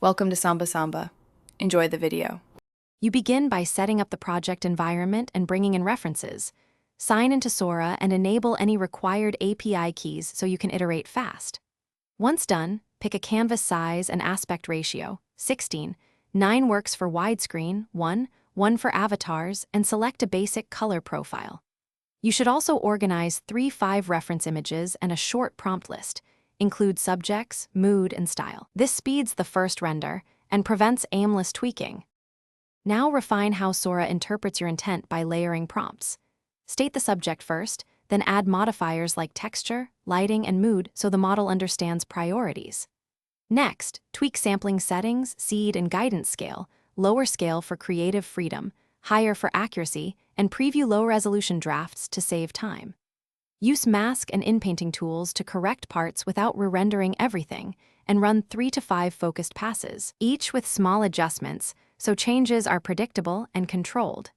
Welcome to Samba Samba. Enjoy the video. You begin by setting up the project environment and bringing in references. Sign into Sora and enable any required API keys so you can iterate fast. Once done, pick a canvas size and aspect ratio, 16. 9 works for widescreen, 1 for avatars, and select a basic color profile. You should also organize 3-5 reference images and a short prompt list. Include subjects, mood, and style. This speeds the first render and prevents aimless tweaking. Now refine how Sora interprets your intent by layering prompts. State the subject first, then add modifiers like texture, lighting, and mood so the model understands priorities. Next, tweak sampling settings, seed, and guidance scale, lower scale for creative freedom, higher for accuracy, and preview low-resolution drafts to save time. Use mask and inpainting tools to correct parts without re-rendering everything, and run 3 to 5 focused passes, each with small adjustments, so changes are predictable and controlled.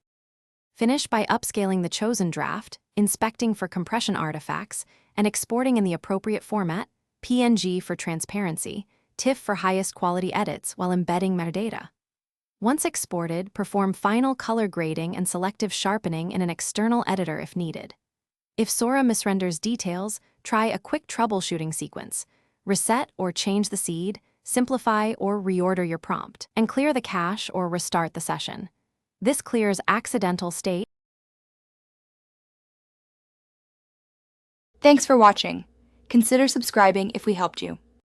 Finish by upscaling the chosen draft, inspecting for compression artifacts, and exporting in the appropriate format, PNG for transparency, TIFF for highest quality edits while embedding metadata. Once exported, perform final color grading and selective sharpening in an external editor if needed. If Sora misrenders details, try a quick troubleshooting sequence. Reset or change the seed, simplify or reorder your prompt, and clear the cache or restart the session. This clears accidental state. Thanks for watching. Consider subscribing if we helped you.